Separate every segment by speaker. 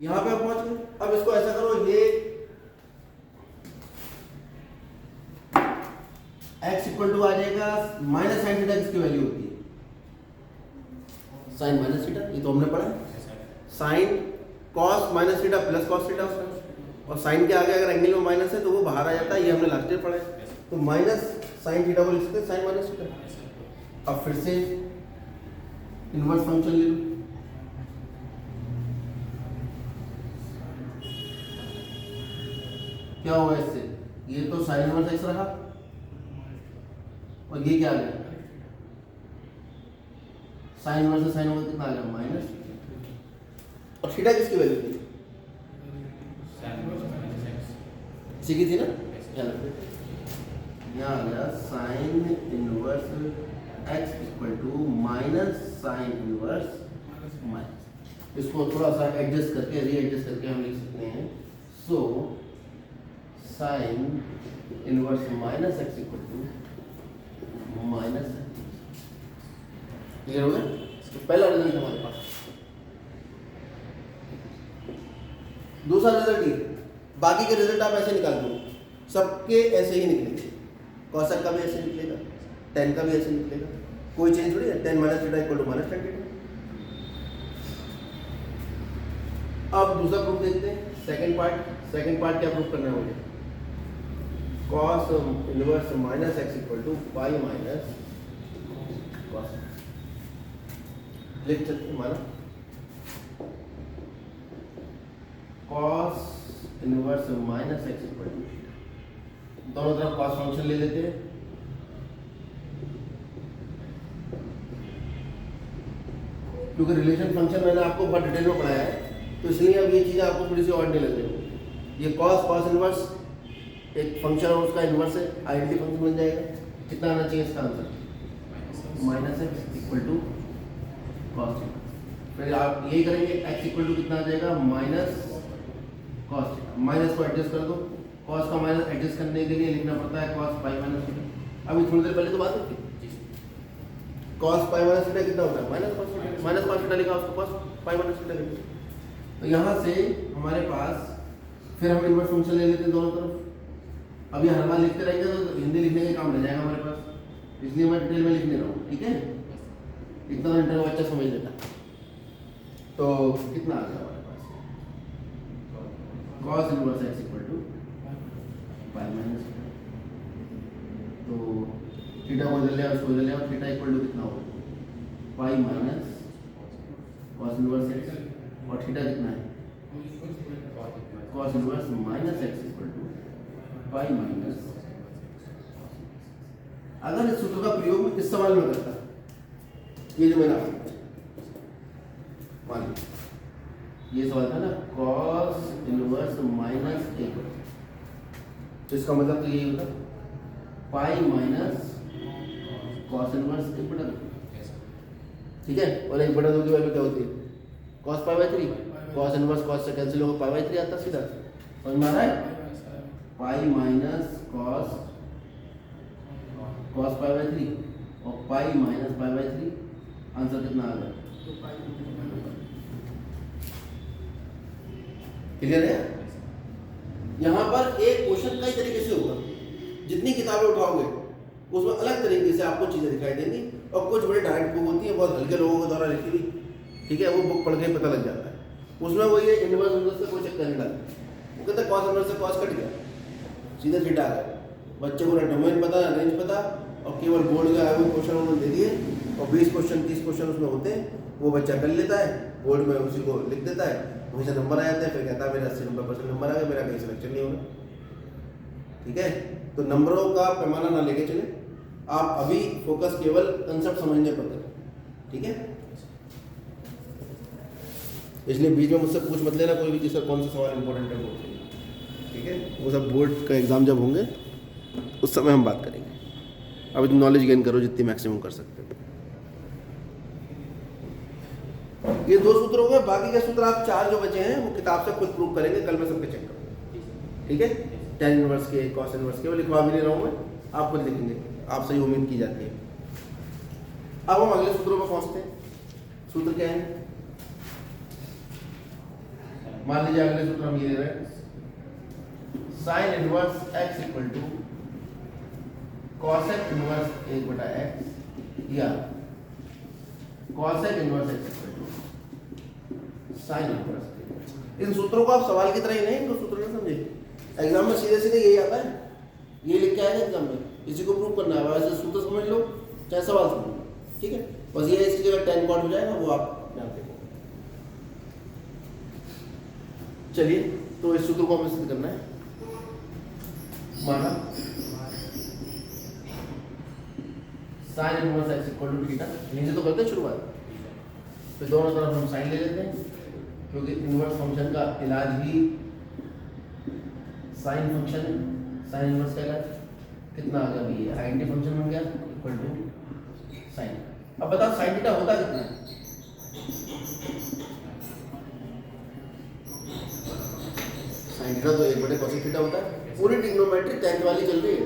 Speaker 1: यहां पे आप पहुंच गए। अब इसको ऐसा करो, ये x इक्वल टू आ जाएगा माइनस साइन थीटा, किसकी वैल्यू होती है? साइन माइनस थीटा, ये तो हमने पढ़ा है। Sine cos minus theta plus cos theta, और साइन के आगे अगर एंगल में माइनस है तो वो बाहर आ जाता है, ये हमने लास्ट ईयर पढ़ा है। तो माइनस साइन थीटा को लिख सकते हैं साइन माइनस थीटा। अब फिर से इनवर्स फंक्शन ले लो, क्या होगा इससे? ये तो साइन इनवर्स एक्स रहा, और ये क्या आ गया? साइन इनवर्स से साइन होगा कितना आ गया? माइनस। और थीटा किसकी वैल्यू थी? सीखी थी ना? यहाँ आ गया sine inverse x equal to minus sine inverse minus. इसको थोड़ा सा एडजस्ट करके, रीएडजस्ट करके हम लिख सकते हैं, so sine inverse minus x equal to minus. Clear हो गया? तो पहला रिजल्ट हमारे पास। दूसरा रिजल्ट ये, बाकी के रिजल्ट आप ऐसे निकाल दो, सबके ऐसे ही निकलेंगे। कॉसेक का भी ऐसे निकलेगा, टेन का भी ऐसे निकलेगा, कोई चेंज थोड़ी है। Tan minus theta equal to minus tan theta. अब दूसरा प्रूफ देखते हैं, सेकंड पार्ट क्या प्रूफ करना है मुझे? Cos inverse minus x equal to pi minus cos. लिख सकते माना cos inverse minus x equal to, दोनों तरफ कॉस फंक्शन ले लेते हैं। क्योंकि रिलेशन फंक्शन मैंने आपको बहुत डिटेल में पढ़ाया है, तो इसलिए अब ये चीज़ें आपको थोड़ी सी और नहीं लग रही। ये कॉस इनवर्स एक फंक्शन और उसका इनवर्स है, आइडेंटिटी फंक्शन बन जाएगा। कितना आना चाहिए इसका answer? Minus x equal to cos theta. फिर आप यही करेंगे, एक्स इक्वल टू कितना आ जाएगा? Minus cos theta. माइनस को एडजस्ट कर दो, कॉस का माइनस एडजस्ट करने के लिए लिखना पड़ता है कॉस पाई माइनस थीटा। अभी थोड़ी देर पहले तो बात होती कॉस पाई माइनस थीटा कितना होता है? Minus cos theta. Minus cos theta लिखा, उसको कॉस पाई माइनस थीटा लिखा। तो यहाँ से हमारे पास फिर हम इनवर्स फंक्शन ले लेते हैं दोनों तरफ। अब ये हर बार लिखते रहेंगे तो हिंदी लिखने का काम रह जाएगा हमारे पास, इसलिए मैं डिटेल में लिख नहीं रहा हूँ, ठीक है? इतना इंटरव्यू अच्छा समझ लेता। तो कितना आ गया हमारे पास? Cos inverse x equal to pi minus theta. तो थीटा को इधर ले आओ, उसको इधर ले आओ, थीटा इक्वल टू कितना होगा? Pi minus cos inverse x, और थीटा कितना है? Cos inverse minus x equal to pi minus. अगर इस सूत्र का प्रयोग मैं किस सवाल में करता, ये जो मैंने मान लीजिए ये सवाल था ना, कॉस इनवर्स माइनस ए, तो इसका मतलब तो यही होता पाई माइनस कॉस इनवर्स एक बटा दो, ठीक है? और एक बटा दो की वैल्यू क्या होती है? Cos pi by 3। Cos inverse cos से कैंसिल होगा, पाई बाई 3 आता सीधा। समझ में आ रहा है? पाई माइनस कॉस पाई बाई 3 और pi minus pi by 3, answer कितना आ गया? क्लियर है? यहाँ पर एक क्वेश्चन कई तरीके से होगा, जितनी किताबें उठाओगे उसमें अलग तरीके से आपको चीजें दिखाई देंगी, और कुछ बड़ी डायरेक्ट बुक होती है, बहुत हल्के लोगों के द्वारा लिखी हुई, ठीक है? वो बुक पढ़ के पता लग जाता है। उसमें वो ये इनवर्स से कोई चक्कर नहीं डालता, वो कहता है कॉस इनवर्स से कॉस कट गया, सीधे थीटा आ गया। बच्चे को ना डोमेन पता ना रेंज पता, और केवल बोर्ड का वो क्वेश्चन उन्होंने दे दिए, और 20 क्वेश्चन 30 क्वेश्चन उसमें होते हैं, वो बच्चा कर लेता है, बोर्ड में उसी को लिख देता है, वहीं से नंबर आ जाते हैं, फिर कहता है मेरा 80-90% नंबर आ गया, मेरा कहीं सिलेक्शन नहीं होगा, ठीक है? तो नंबरों का पैमाना ना लेके चले, आप अभी फोकस केवल कंसेप्ट समझने पर करें, ठीक है? इसलिए बीच में मुझसे पूछ मत लेना कोई भी चीज़, कौन सा सवाल इंपॉर्टेंट है वो, ठीक है? वो सब बोर्ड का एग्ज़ाम जब होंगे उस समय हम बात करेंगे। अभी तुम नॉलेज गेन करो जितनी मैक्सिमम कर सकते हो। ये 2 सूत्र हो गए, बाकी के सूत्र आप 4 जो बचे हैं वो किताब से खुद प्रूव करेंगे, कल मैं सबके चेक करूँगा, ठीक है? टेन इनवर्स के, कॉस इनवर्स के, वो लिखवा भी नहीं रहा हूँ मैं, आप खुद लिखेंगे, आपसे ही उम्मीद की जाती है। अब हम अगले सूत्रों पर पहुँचते हैं। सूत्र क्या है? मान लीजिए अगले सूत्र हम ये ले रहे हैं, sine inverse x equal to cosec inverse 1/x या cosec inverse x equal to sine inverse. इन सूत्रों को आप सवाल की तरह ही नहीं, इनको सूत्र नहीं समझे, एग्जाम में सीधे सीधे यही आता है, ये लिख के आएगा एग्जाम में, इसी को प्रूव करना है, वैसे सूत्र समझ लो चाहे सवाल समझ लो, ठीक है। बस ये इसकी जगह 10 कॉट हो जाएगा, वो आप ध्यान देखो। चलिए तो इस सूत्र को हमें सिद्ध करना है। माना sine inverse x equal to theta, नीचे तो करते हैं शुरुआत, फिर दोनों तरफ हम साइन ले लेते हैं, क्योंकि इनवर्स फंक्शन का इलाज ही साइन फंक्शन है। साइन इनवर्स का इलाज कितना आ गया, ये आइडेंटिटी फंक्शन बन गया इक्वल टू साइन। अब बताओ साइन थीटा होता कितना है, साइन थीटा तो 1/cos थीटा होता है। पूरी ट्रिग्नोमेट्री 10th वाली चल रही है,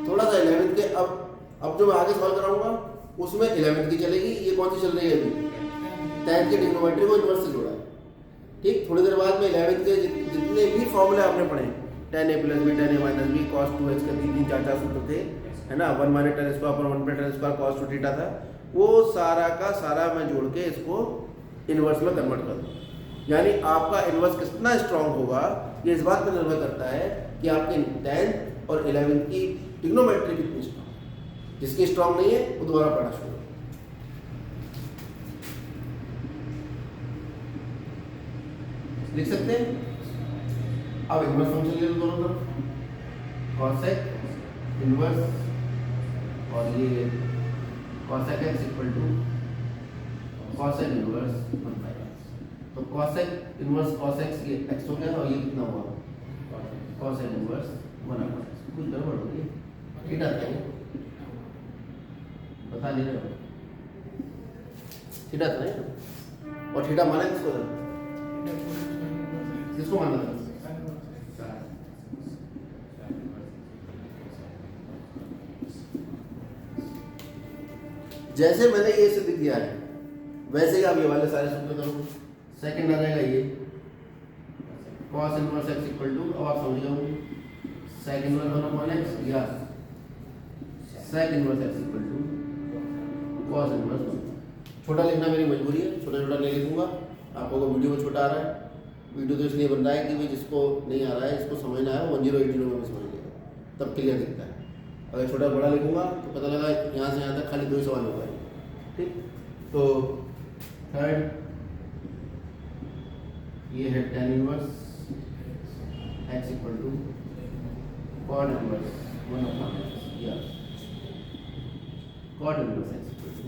Speaker 1: थोड़ा सा 11th के, अब जो मैं आगे सवाल कराऊंगा उसमें 11th की चलेगी, ये कौन सी चल रही है अभी, 10th की ट्रिग्नोमेट्री को इनवर्स से जोड़ा है, ठीक। थोड़ी देर बाद में 11th के जितने भी फॉर्मूले आपने पढ़े, tan a plus B, tan a minus B, cos 2x के 3-4 सूत्र थे, है ना, 1 - tan स्क्वायर पर 1 tan स्क्वायर cos 2 थीटा था, वो सारा का सारा मैं जोड़ के इसको इनवर्स में कन्वर्ट कर दूँ। यानी आपका इनवर्स कितना स्ट्रांग होगा ये इस बात पर निर्भर करता है कि आपकी 10th और 11th की ट्रिग्नोमेट्री कितनी स्ट्रांग। जिसकी स्ट्रांग नहीं है वो दोबारा पढ़ना शुरू। लिख सकते हैं। अब इनवर्स फंक्शन ले लो दोनों तरफ, cosec इनवर्स और ये cosec x equal to cosec inverse 1/x। तो cosec इनवर्स cos x ये x हो गया और ये कितना हुआ cosec इनवर्स 1/x। कुछ गड़बड़ हो गई, थीटा था ये, बता नहीं रहे हो, थीटा था नहीं, और थीटा माना किसको माना था, जैसे मैंने ये सिद्ध किया है वैसे ही आप ये वाले सारे सूत्र करोगे। सेकंड आ जाएगा ये cos inverse x equal to, अब आप समझ जाओगे, sec इनवर्स 1/x या sec inverse x equal to cos inverse 1। छोटा लिखना मेरी मजबूरी है, छोटा छोटा नहीं लिखूंगा। आपको को वीडियो में छोटा आ रहा है, वीडियो तो इसलिए बन रहा है कि भाई जिसको नहीं आ रहा है, इसको समझना है, 1080 में समझ लेगा, तब क्लियर दिखता है। अगर छोटा बड़ा लिखूंगा तो पता लगा यहाँ से यहाँ तक खाली 2 ही सवाल होगा, ठीक। तो थर्ड ये है tan inverse x equal to cot inverse 1/x या cot inverse x equal to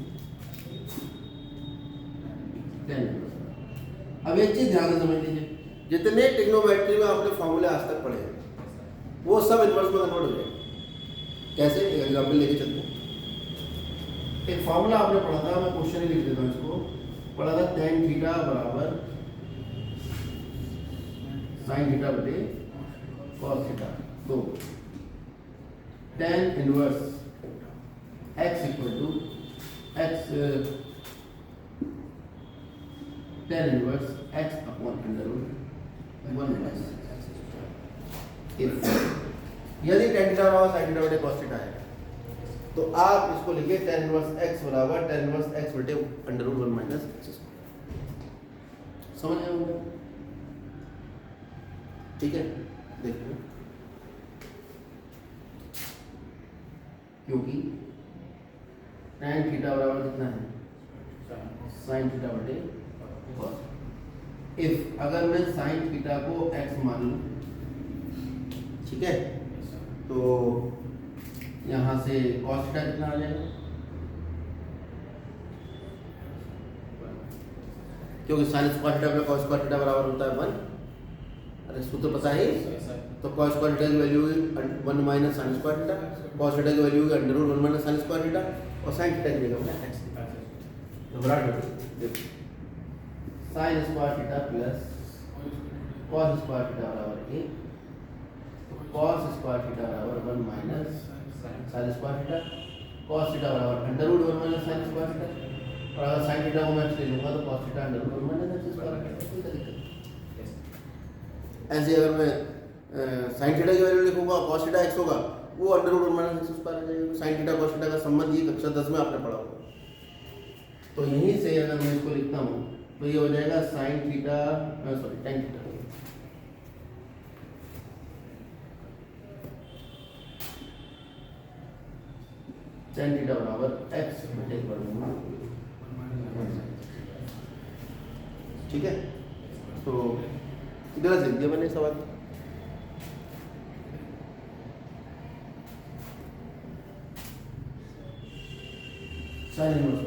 Speaker 1: tan inverse. अब एक चीज ध्यान से समझ लीजिए, जितने ट्रिग्नोमेट्री में आपने फॉर्मूले आज तक पढ़े हैं वो सब इनवर्स में कन्वर्ट हो जाएंगे। कैसे, एक एग्जाम्पल लेके चलते हैं। एक फॉर्मूला आपने पढ़ा था, मैं क्वेश्चन ही लिख देता हूँ इसको, पढ़ा था tan थीटा बराबर sin थीटा बटे cos थीटा। तो tan inverse x equal to x tan inverse x upon √1/x। यदि tan थीटा बराबर sin थीटा बटे cos थीटा है तो आप इसको लिखिए tan इनवर्स x बराबर tan इनवर्स x बटे √1/x। समझ गए होंगे, ठीक है। देखिए क्योंकि tan थीटा बराबर कितना है sin थीटा बटे cos। इफ अगर मैं sin थीटा को x मान लूं, ठीक है, तो यहाँ से cos थीटा कितना आ जाएगा, क्योंकि sin square theta plus cos square theta बराबर होता है 1। अरे सूत्र पता है, तो cos स्क्वायर थीटा की वैल्यू होगी 1 minus sin square theta, cos theta की वैल्यू होगी √1 माइनस sin स्क्वायर थीटा, और sin थीटा की जगह x। तो बराबर देखो sin square theta plus cos square theta बराबर 1, तो cos स्क्वायर थीटा बराबर 1 minus sin square theta, cos theta बराबर √1 माइनस sin स्क्वायर थीटा, और अगर sin थीटा को मैं ले लूंगा तो cos theta √1 minus x square theta. कोई दिक्कत नहीं। ऐसे अगर मैं साइन थीटा की वैल्यू लिखूंगा कॉस थीटा एक्स होगा, वो under root minus x square आ जाएगा। साइन थीटा कॉस थीटा का संबंध ये कक्षा 10 में आपने पढ़ा होगा। तो यहीं से अगर मैं इसको लिखता हूँ तो ये हो जाएगा sine theta sorry tan theta, tan theta बराबर एक्स बटे वर्गमूल। ठीक है, तो गलत लिख दिया मैंने सवाल। साइन इनवर्स,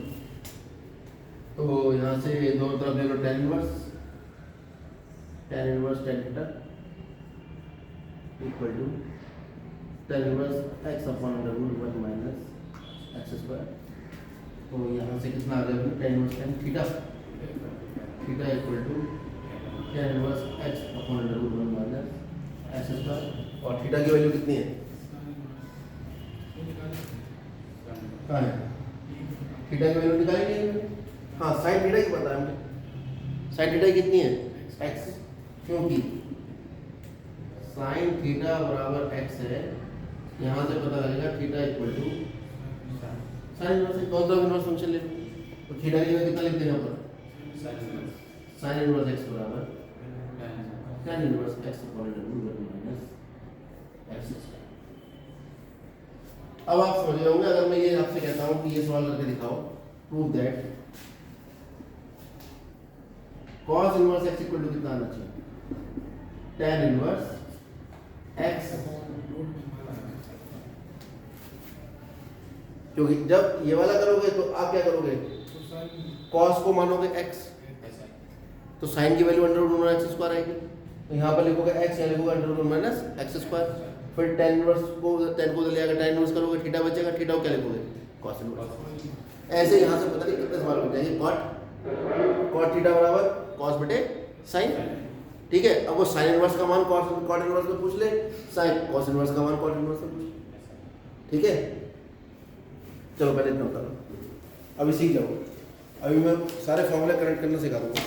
Speaker 1: तो यहाँ से दोनों तरफ ले लो tan inverse tan theta equal to tan inverse x upon under root 1 minus x square. तो यहाँ से कितना आ गया tan inverse tan theta equal to tan inverse x upon under root 1 minus x square. और थीटा की value कितनी है? कहाँ है? थीटा की वैल्यू निकाली नहीं है। हाँ, साइन थीटा की पता है मुझे। साइन थीटा कितनी है? एक्स, क्योंकि साइन थीटा बराबर एक्स है। यहाँ से पता लगेगा theta equal to sine inverse. कौन सा इनवर्स फंक्शन ले, तो थीटा की वैल्यू कितना लिख देना पर साइन इनवर्स एक्स बराबर tan inverse x upon under root 1 minus x square. अब आप समझ रहे होंगे, अगर मैं ये आपसे कहता हूँ कि ये सवाल करके दिखाओ, prove that cos inverse x equal to कितना आना चाहिए? tan इनवर्स x, क्योंकि जब ये वाला करोगे तो आप क्या करोगे? cos को मानोगे x, तो sin की value under root x square आएगी। तो यहाँ पर लिखोगे x, यहाँ लिखोगे under root minus x square. फिर tan इनवर्स को tan को ले आएगा, tan इनवर्स करोगे, थीटा बचेगा, थीटा को क्या लिखोगे? cos inverse. ऐसे यहाँ से पता नहीं कितने सवाल बन जाएंगे। cot थीटा बराबर cos बटे sin। ठीक है, अब वो sin इनवर्स का मान cot इनवर्स में पूछ ले, sin cos इनवर्स का मान cot इनवर्स में पूछ ले। ठीक है, चलो पहले इतना होता है, अभी सीख जाओ। अभी मैं सारे फॉर्मूले कनेक्ट करना सिखा दूँगा।